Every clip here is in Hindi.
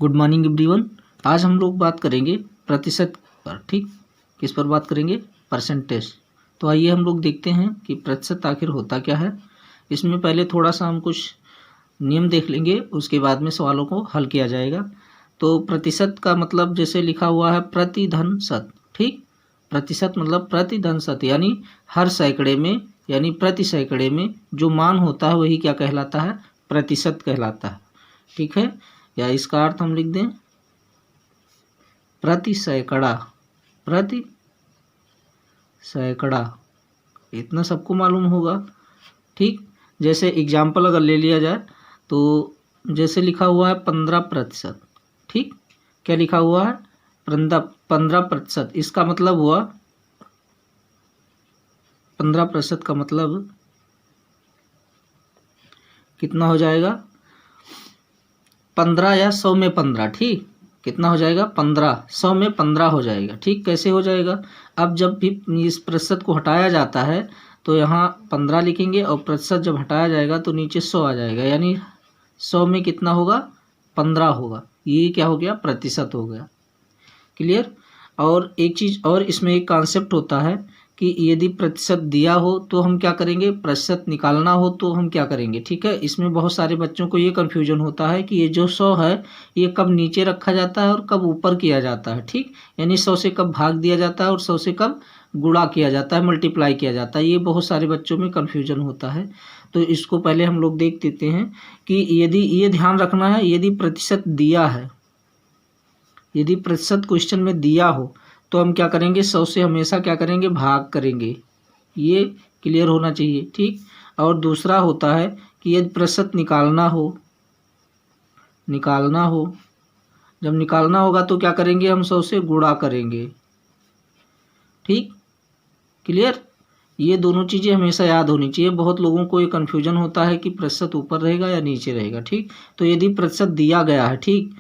Good morning everyone. आज हम लोग बात करेंगे प्रतिशत पर। ठीक, किस पर बात करेंगे? परसेंटेज। तो आइए हम लोग देखते हैं कि प्रतिशत आखिर होता क्या है। इसमें पहले थोड़ा सा हम कुछ नियम देख लेंगे, उसके बाद में सवालों को हल किया जाएगा। तो प्रतिशत का मतलब जैसे लिखा हुआ है प्रतिधन शत। ठीक, प्रतिशत मतलब प्रतिधन शत, यानी हर सैकड़े में यानी प्रति सैकड़े में जो मान होता है वही क्या कहलाता है? प्रतिशत कहलाता है। ठीक है, या इसका अर्थ हम लिख दें प्रति सैकड़ा। प्रति सैकड़ा इतना सबको मालूम होगा। ठीक, जैसे एग्जाम्पल अगर ले लिया जाए तो जैसे लिखा हुआ है 15%। ठीक, क्या लिखा हुआ है? 15%। इसका मतलब हुआ 15% का मतलब कितना हो जाएगा? 15 या 100 में 15। ठीक, कितना हो जाएगा? 15। 100 में 15 हो जाएगा। ठीक, कैसे हो जाएगा? अब जब भी इस प्रतिशत को हटाया जाता है तो यहाँ 15 लिखेंगे और प्रतिशत जब हटाया जाएगा तो नीचे 100 आ जाएगा, यानी 100 में कितना होगा? 15 होगा। ये क्या हो गया? प्रतिशत हो गया। क्लियर? और एक चीज़ और इसमें एक कॉन्सेप्ट होता है कि यदि प्रतिशत दिया हो तो हम क्या करेंगे? प्रतिशत निकालना हो तो हम क्या करेंगे? ठीक है, इसमें बहुत सारे बच्चों को ये कन्फ्यूजन होता है कि ये जो 100 है ये कब नीचे रखा जाता है और कब ऊपर किया जाता है। ठीक, यानी 100 से कब भाग दिया जाता है और 100 से कब गुणा किया जाता है, मल्टीप्लाई किया जाता है। ये बहुत सारे बच्चों में कन्फ्यूजन होता है। तो इसको पहले हम लोग देख देते हैं कि यदि ये ध्यान रखना है, यदि प्रतिशत दिया है, यदि प्रतिशत क्वेश्चन में दिया हो तो हम क्या करेंगे? 100 से हमेशा क्या करेंगे? भाग करेंगे। ये क्लियर होना चाहिए। ठीक, और दूसरा होता है कि यदि प्रतिशत निकालना हो, जब निकालना होगा तो क्या करेंगे? हम 100 से गुणा करेंगे। ठीक, क्लियर? ये दोनों चीज़ें हमेशा याद होनी चाहिए। बहुत लोगों को ये कन्फ्यूजन होता है कि प्रतिशत ऊपर रहेगा या नीचे रहेगा। ठीक, तो यदि प्रतिशत दिया गया है, ठीक,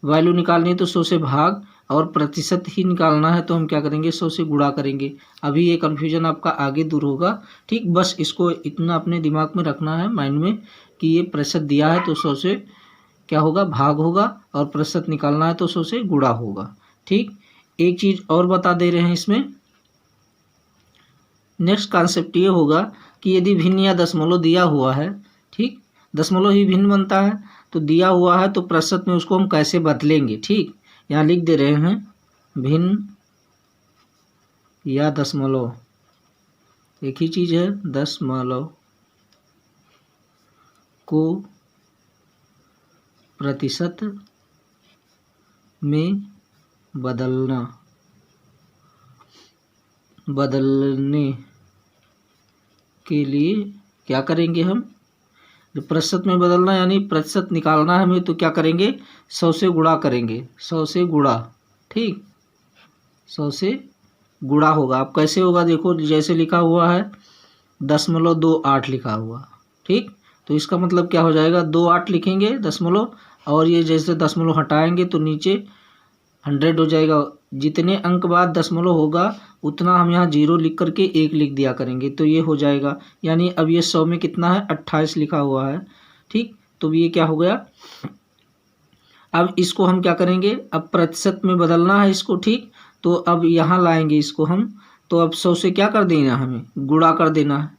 वैल्यू निकालनी है तो 100 से भाग, और प्रतिशत ही निकालना है तो हम क्या करेंगे? 100 से गुणा करेंगे। अभी ये कन्फ्यूजन आपका आगे दूर होगा। ठीक, बस इसको इतना अपने दिमाग में रखना है, माइंड में, कि ये प्रतिशत दिया है तो 100 से क्या होगा? भाग होगा, और प्रतिशत निकालना है तो 100 से गुणा होगा। ठीक, एक चीज़ और बता दे रहे हैं इसमें। नेक्स्ट कॉन्सेप्ट ये होगा कि यदि भिन्न या दशमलव दिया हुआ है, ठीक, दशमलव ही भिन्न बनता है, तो दिया हुआ है तो प्रतिशत में उसको हम कैसे बदलेंगे? ठीक, यहाँ लिख दे रहे हैं भिन्न या दशमलव, एक ही चीज़ है, दशमलव को प्रतिशत में बदलने के लिए क्या करेंगे? हम जो प्रतिशत में बदलना यानी प्रतिशत निकालना है हमें, तो क्या करेंगे? 100 से गुणा करेंगे। 100 से गुणा। ठीक, 100 से गुणा होगा। अब कैसे होगा? देखो, जैसे लिखा हुआ है 0.28 लिखा हुआ। ठीक, तो इसका मतलब क्या हो जाएगा? 28 लिखेंगे दशमलव, और ये जैसे दशमलव हटाएंगे तो नीचे 100 हो जाएगा। जितने अंक बाद दशमलव होगा उतना हम यहाँ 0 लिख करके 1 लिख दिया करेंगे, तो ये हो जाएगा। यानी अब ये 100 में कितना है? 28 लिखा हुआ है। ठीक, तो ये क्या हो गया? अब इसको हम क्या करेंगे? अब प्रतिशत में बदलना है इसको। ठीक, तो अब यहाँ लाएंगे इसको हम, तो अब 100 से क्या कर देना है? हमें गुणा कर देना है।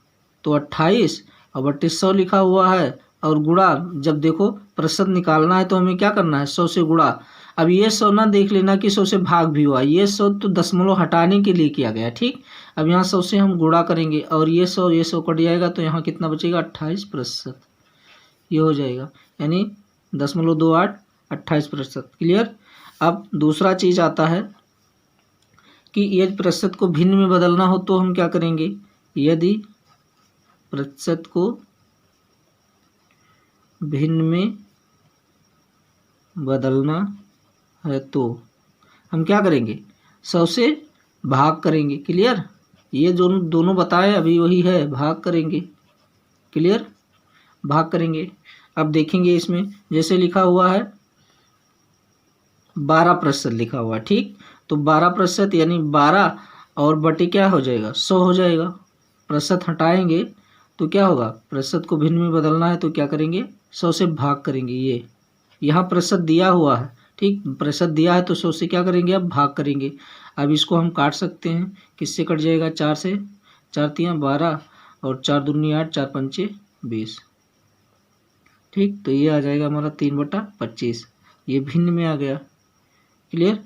तो 28 और 100 लिखा हुआ है, और गुणा, जब देखो प्रतिशत निकालना है तो हमें क्या करना है? 100 से गुणा। अब ये 100 ना देख लेना कि 100 से भाग भी हुआ, ये 100 तो दशमलव हटाने के लिए किया गया। ठीक, अब यहाँ 100 से हम गुणा करेंगे और ये 100 कट जाएगा, तो यहाँ कितना बचेगा? 28%। ये हो जाएगा, यानी 0.28 28%। क्लियर? अब दूसरा चीज़ आता है कि यदि प्रतिशत को भिन्न में बदलना हो तो हम क्या करेंगे? यदि प्रतिशत को भिन्न में बदलना है तो हम क्या करेंगे? 100 से भाग करेंगे। क्लियर? ये जो दोनों बताए अभी वही है, भाग करेंगे। क्लियर? भाग करेंगे। अब देखेंगे इसमें जैसे लिखा हुआ है 12% लिखा हुआ है। ठीक, तो 12% यानी 12 और बटे क्या हो जाएगा? 100 हो जाएगा। प्रतिशत हटाएंगे तो क्या होगा? प्रतिशत को भिन्न में बदलना है तो क्या करेंगे? 100 से भाग करेंगे। ये यहाँ प्रतिशत दिया हुआ है, ठीक, प्रतिशत दिया है तो 100 से क्या करेंगे, अब भाग करेंगे। अब इसको हम काट सकते हैं, किससे कट जाएगा, 4 से, 4 तियाँ 12 और 4 दूनी 8, 4 पंचे 20। ठीक, तो ये आ जाएगा हमारा 3/25, ये भिन्न में आ गया। क्लियर?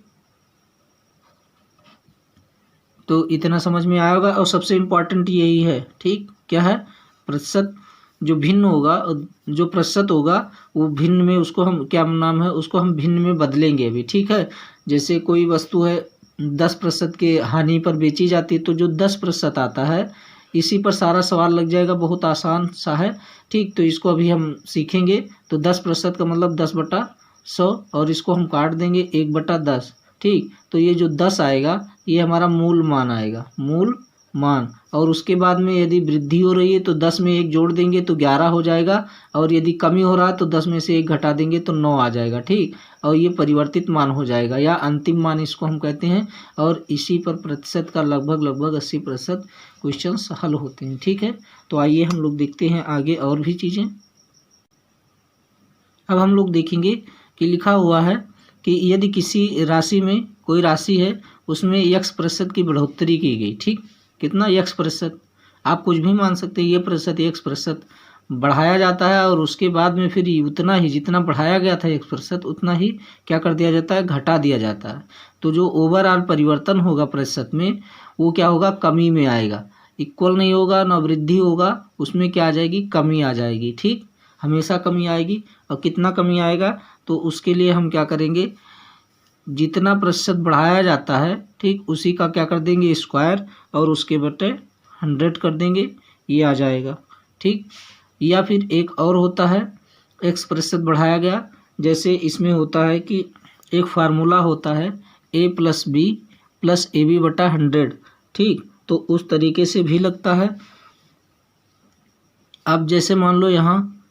तो इतना समझ में आया होगा। और सबसे इम्पोर्टेंट यही है, ठीक, क्या है, प्रतिशत जो भिन्न होगा, जो प्रतिशत होगा वो भिन्न में, उसको हम क्या नाम है, उसको हम भिन्न में बदलेंगे अभी। ठीक है, जैसे कोई वस्तु है 10% के हानि पर बेची जाती है, तो जो 10% आता है, इसी पर सारा सवाल लग जाएगा, बहुत आसान सा है। ठीक, तो इसको अभी हम सीखेंगे। तो 10% का मतलब 10/100 और इसको हम काट देंगे 1/10। ठीक, तो ये जो 10 आएगा ये हमारा मूल मान आएगा, मूल मान। और उसके बाद में यदि वृद्धि हो रही है तो 10 में 1 जोड़ देंगे तो 11 हो जाएगा, और यदि कमी हो रहा है तो 10 में से 1 घटा देंगे तो 9 आ जाएगा। ठीक, और ये परिवर्तित मान हो जाएगा या अंतिम मान इसको हम कहते हैं। और इसी पर प्रतिशत का लगभग 80% क्वेश्चन हल होते हैं। ठीक है, तो आइए हम लोग देखते हैं आगे और भी चीज़ें। अब हम लोग देखेंगे कि लिखा हुआ है कि यदि किसी राशि में, कोई राशि है उसमें x% की बढ़ोतरी की गई। ठीक, कितना, x%, आप कुछ भी मान सकते हैं, ये प्रतिशत x% बढ़ाया जाता है और उसके बाद में फिर उतना ही, जितना बढ़ाया गया था x% उतना ही क्या कर दिया जाता है, घटा दिया जाता है। तो जो ओवरऑल परिवर्तन होगा प्रतिशत में, वो क्या होगा, कमी में आएगा। इक्वल नहीं होगा, ना वृद्धि होगा, उसमें क्या आ जाएगी, कमी आ जाएगी। ठीक, हमेशा कमी आएगी। और कितना कमी आएगा, तो उसके लिए हम क्या करेंगे, जितना प्रतिशत बढ़ाया जाता है, ठीक, उसी का क्या कर देंगे, स्क्वायर, और उसके बटे 100 कर देंगे, ये आ जाएगा। ठीक, या फिर एक और होता है, x% बढ़ाया गया, जैसे इसमें होता है कि एक फार्मूला होता है a+b+ab/100। ठीक, तो उस तरीके से भी लगता है। अब जैसे मान लो यहाँ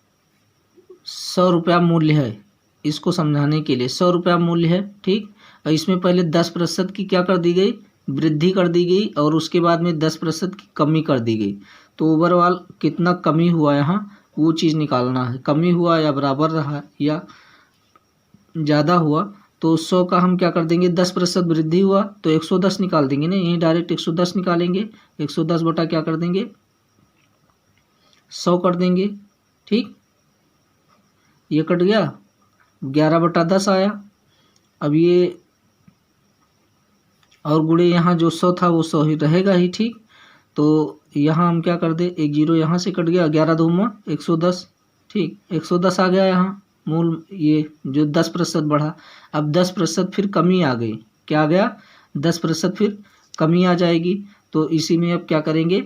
100 रुपया मूल्य है, इसको समझाने के लिए 100 रुपया मूल्य है। ठीक, और इसमें पहले 10% की क्या कर दी गई, वृद्धि कर दी गई, और उसके बाद में 10% की कमी कर दी गई। तो ओवरऑल कितना कमी हुआ यहाँ, वो चीज़ निकालना है, कमी हुआ या बराबर रहा या ज़्यादा हुआ। तो 100 का हम क्या कर देंगे, 10% वृद्धि हुआ तो 110 निकाल देंगे ना, यहीं डायरेक्ट 110 निकालेंगे। 110 बटा क्या कर देंगे, 100 कर देंगे। ठीक, ये कट गया, 11/10 आया। अब ये और गुणे यहाँ जो 100 था वो 100 ही रहेगा ही। ठीक, तो यहाँ हम क्या कर दे, 1 0 यहाँ से कट गया, 11 दूमा 110। ठीक, 110 आ गया यहाँ मूल, ये जो 10% बढ़ा। अब 10% फिर कमी आ गई, क्या आ गया, 10% फिर कमी आ जाएगी। तो इसी में अब क्या करेंगे,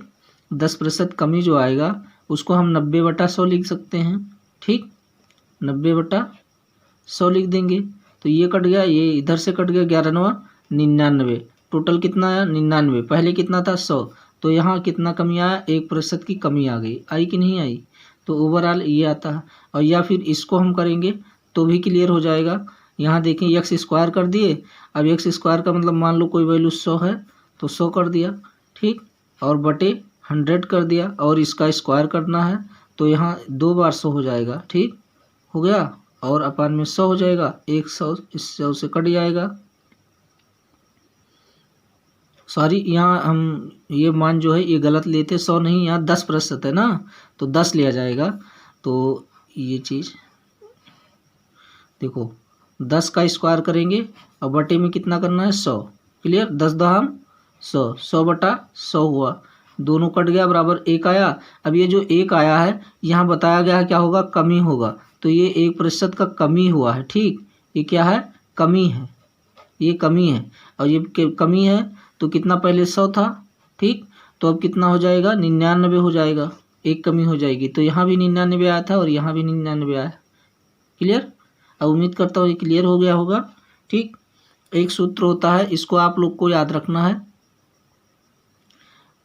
10% कमी जो आएगा उसको हम 90/100 लिख सकते हैं। ठीक, 90/100 लिख देंगे। तो ये कट गया, ये इधर से कट गया, 11 9 99, टोटल कितना आया, 99। पहले कितना था, 100, तो यहाँ कितना कमी आया, 1% की कमी आ गई, आई कि नहीं आई। तो ओवरऑल ये आता है। और या फिर इसको हम करेंगे तो भी क्लियर हो जाएगा। यहाँ देखें, x² कर दिए। अब x² का मतलब मान लो कोई वैल्यू 100 है तो 100 कर दिया। ठीक, और बटे 100 कर दिया, और इसका स्क्वायर करना है तो यहाँ 2 बार 100 हो जाएगा। ठीक, हो गया, और अपान में 100 हो जाएगा, 100 इस 100 से कट जाएगा। सॉरी, यहाँ हम ये मान जो है ये गलत लेते, 100 नहीं, यहाँ 10% है ना, तो 10 लिया जाएगा। तो ये चीज़ देखो, 10 का स्क्वायर करेंगे और बटे में कितना करना है, 100। क्लियर, 10 दहाम 100, 100/100 हुआ, दोनों कट गया, बराबर 1 आया। अब ये जो 1 आया है यहाँ बताया गया है क्या होगा, कमी होगा, तो ये 1% का कमी हुआ है। ठीक, ये क्या है, कमी है, ये कमी है। और ये कमी है तो कितना, पहले 100 था। ठीक, तो अब कितना हो जाएगा, 99 हो जाएगा, एक कमी हो जाएगी। तो यहाँ भी 99 आया था और यहाँ भी 99 आया। क्लियर, अब उम्मीद करता हूँ ये क्लियर हो गया होगा। ठीक, एक सूत्र होता है, इसको आप लोग को याद रखना है,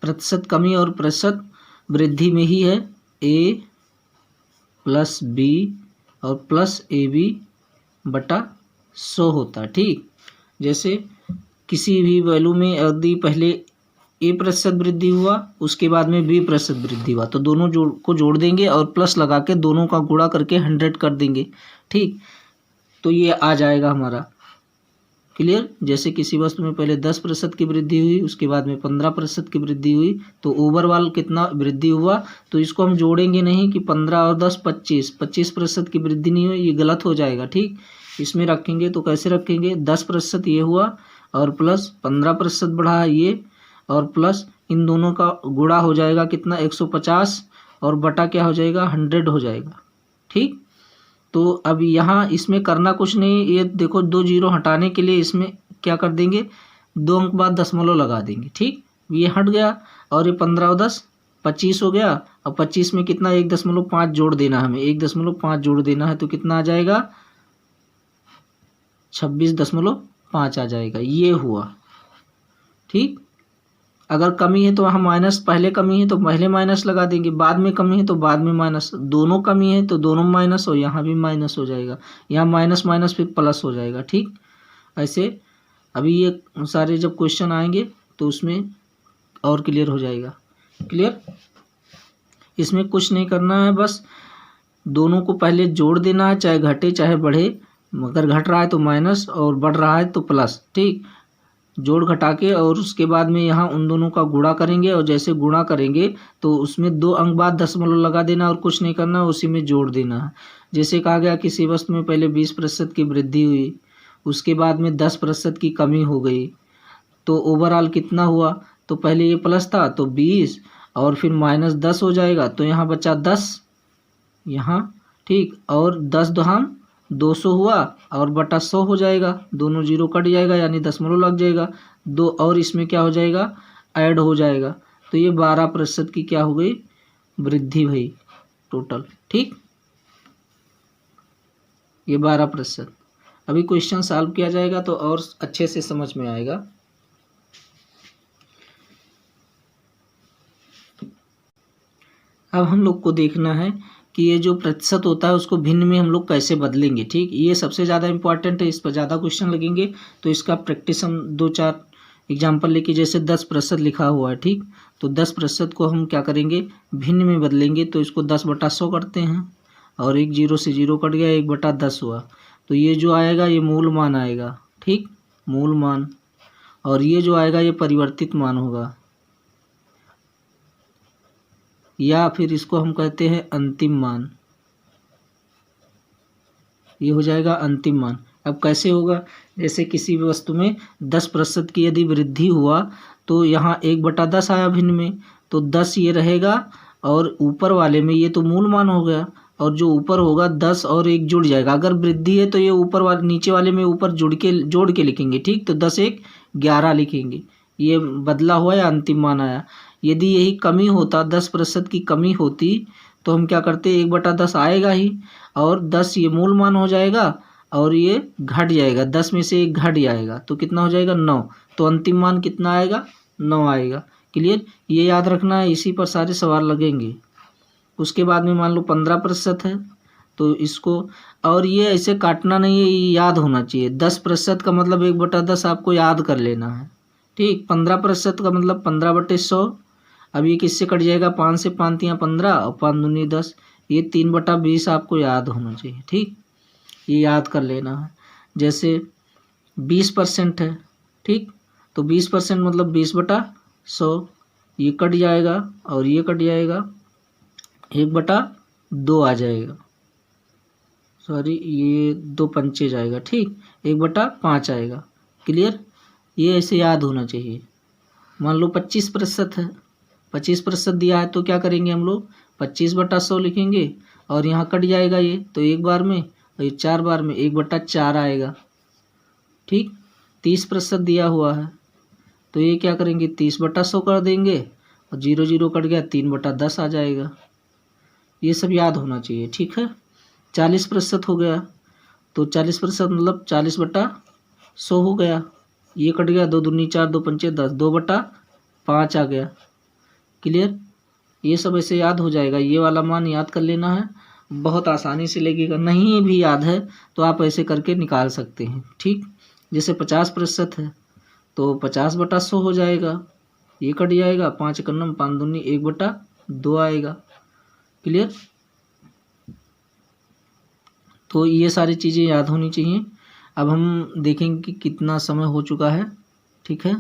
प्रतिशत कमी और प्रतिशत वृद्धि में ही है, a+b और +ab/100 होता है। ठीक, जैसे किसी भी वैल्यू में यदि पहले a% वृद्धि हुआ, उसके बाद में b% वृद्धि हुआ, तो दोनों को जोड़ देंगे और प्लस लगा के दोनों का गुणा करके 100 कर देंगे। ठीक, तो ये आ जाएगा हमारा। क्लियर। जैसे किसी वस्तु में पहले 10% की वृद्धि हुई, उसके बाद में 15% की वृद्धि हुई, तो ओवरऑल कितना वृद्धि हुआ, तो इसको हम जोड़ेंगे नहीं कि 15 और 10 25% की वृद्धि नहीं हुई, ये गलत हो जाएगा। ठीक, इसमें रखेंगे तो कैसे रखेंगे, 10% ये हुआ और प्लस 15% बढ़ा है ये, और प्लस इन दोनों का गुणा हो जाएगा कितना 150 और बटा क्या हो जाएगा 100 हो जाएगा। ठीक, तो अब यहाँ इसमें करना कुछ नहीं, ये देखो 2 जीरो हटाने के लिए इसमें क्या कर देंगे, 2 अंक बाद दशमलव लगा देंगे। ठीक, ये हट गया और ये 15 और 10 25 हो गया। अब 25 में कितना 1.5 जोड़ देना, हमें 1.5 जोड़ देना है, तो कितना आ जाएगा 26.5 आ जाएगा। ये हुआ। ठीक, अगर कमी है तो वहाँ माइनस, पहले कमी है तो पहले माइनस लगा देंगे, बाद में कमी है तो बाद में माइनस, दोनों कमी है तो दोनों माइनस, और यहाँ भी माइनस हो जाएगा, यहाँ माइनस माइनस फिर प्लस हो जाएगा। ठीक, ऐसे अभी ये सारे जब क्वेश्चन आएंगे तो उसमें और क्लियर हो जाएगा। क्लियर, इसमें कुछ नहीं करना है, बस दोनों को पहले जोड़ देना है, चाहे घटे चाहे बढ़े, अगर घट रहा है तो माइनस और बढ़ रहा है तो प्लस। ठीक, जोड़ घटा के और उसके बाद में यहाँ उन दोनों का गुणा करेंगे, और जैसे गुणा करेंगे तो उसमें 2 अंक बाद दशमलव लगा देना और कुछ नहीं करना, उसी में जोड़ देना है। जैसे कहा गया किसी वस्तु में पहले 20% की वृद्धि हुई, उसके बाद में 10% की कमी हो गई, तो ओवरऑल कितना हुआ, तो पहले ये प्लस था तो 20 और फिर माइनस 10 हो जाएगा, तो यहाँ बचा 10 यहाँ। ठीक, और 10 दुहाम 200 हुआ और बटा 100 हो जाएगा, दोनों जीरो कट जाएगा यानी दशमलव लग जाएगा, 2 और इसमें क्या हो जाएगा ऐड हो जाएगा, तो ये 12% की क्या हो गई वृद्धि भई टोटल। ठीक, ये 12%। अभी क्वेश्चन सॉल्व किया जाएगा तो और अच्छे से समझ में आएगा। अब हम लोग को देखना है कि ये जो प्रतिशत होता है उसको भिन्न में हम लोग कैसे बदलेंगे। ठीक, ये सबसे ज़्यादा इंपॉर्टेंट है, इस पर ज़्यादा क्वेश्चन लगेंगे, तो इसका प्रैक्टिस हम 2-4 एग्जाम्पल लेके, जैसे 10% लिखा हुआ है। ठीक, तो 10% को हम क्या करेंगे भिन्न में बदलेंगे, तो इसको 10/100 करते हैं और 1 जीरो से जीरो कट गया, 1/10 हुआ, तो ये जो आएगा ये मूल मान आएगा। ठीक, मूल मान, और ये जो आएगा ये परिवर्तित मान होगा, या फिर इसको हम कहते हैं अंतिम मान, ये हो जाएगा अंतिम मान। अब कैसे होगा, जैसे किसी भी वस्तु में 10% की यदि वृद्धि हुआ तो यहाँ 1/10 आया भिन्न में, तो 10 ये रहेगा और ऊपर वाले में ये तो मूल मान हो गया, और जो ऊपर होगा 10 और 1 जुड़ जाएगा, अगर वृद्धि है तो ये ऊपर वाले नीचे वाले में ऊपर जोड़ के लिखेंगे। ठीक, तो 10 1 11 लिखेंगे, ये बदला हुआ या अंतिम मान आया। यदि यही कमी होता 10% की कमी होती तो हम क्या करते 1/10 आएगा ही, और 10 ये मूल मान हो जाएगा और ये घट जाएगा, 10 में से 1 घट जाएगा, तो कितना हो जाएगा 9, तो अंतिम मान कितना आएगा 9 आएगा। क्लियर, ये याद रखना है, इसी पर सारे सवाल लगेंगे। उसके बाद में मान लो 15% है तो इसको, और ये ऐसे काटना नहीं है, ये याद होना चाहिए। 10% का मतलब 1/10 आपको याद कर लेना है। ठीक, 15% का मतलब 15/100, अब ये किससे कट जाएगा, 5 से 5 तियाँ 15 और 5 दूनी 10, ये 3/20 आपको याद होना चाहिए। ठीक, ये याद कर लेना है। जैसे 20% है, ठीक, तो 20% मतलब 20/100, ये कट जाएगा और ये कट जाएगा, 1/2 आ जाएगा, सॉरी ये 2 पंचे जाएगा। ठीक, 1/5 आएगा। क्लियर, ये ऐसे याद होना चाहिए। मान लो 25% है, 25% दिया है तो क्या करेंगे हम लोग 25/100 लिखेंगे, और यहाँ कट जाएगा ये तो एक बार में, और ये 4 बार में 1/4 आएगा। ठीक, 30% दिया हुआ है तो ये क्या करेंगे 30/100 कर देंगे, और 0 0 कट गया, 3/10 आ जाएगा। ये सब याद होना चाहिए। ठीक है, 40% हो गया तो 40% मतलब 40/100 हो गया, ये कट गया, 2 दूनी 4 2 पंचे 10, 2/5 आ गया। क्लियर, ये सब ऐसे याद हो जाएगा, ये वाला मान याद कर लेना है, बहुत आसानी से लगेगा। नहीं भी याद है तो आप ऐसे करके निकाल सकते हैं। ठीक, जैसे 50% है तो 50/100 हो जाएगा, ये कट जाएगा, 5 एकम 5 दूनी 1/2 आएगा। क्लियर, तो ये सारी चीज़ें याद होनी चाहिए। अब हम देखेंगे कि कितना समय हो चुका है। ठीक है,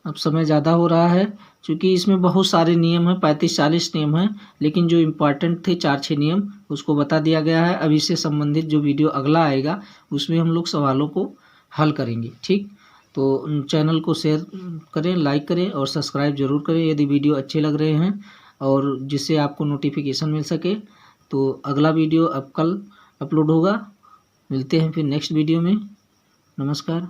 अब समय ज़्यादा हो रहा है क्योंकि इसमें बहुत सारे नियम हैं, 35-40 नियम हैं, लेकिन जो इम्पॉर्टेंट थे 4-6 नियम उसको बता दिया गया है। अब इससे संबंधित जो वीडियो अगला आएगा उसमें हम लोग सवालों को हल करेंगे। ठीक, तो चैनल को शेयर करें, लाइक करें और सब्सक्राइब जरूर करें यदि वीडियो अच्छे लग रहे हैं, और जिससे आपको नोटिफिकेशन मिल सके। तो अगला वीडियो अब कल अपलोड होगा। मिलते हैं फिर नेक्स्ट वीडियो में। नमस्कार।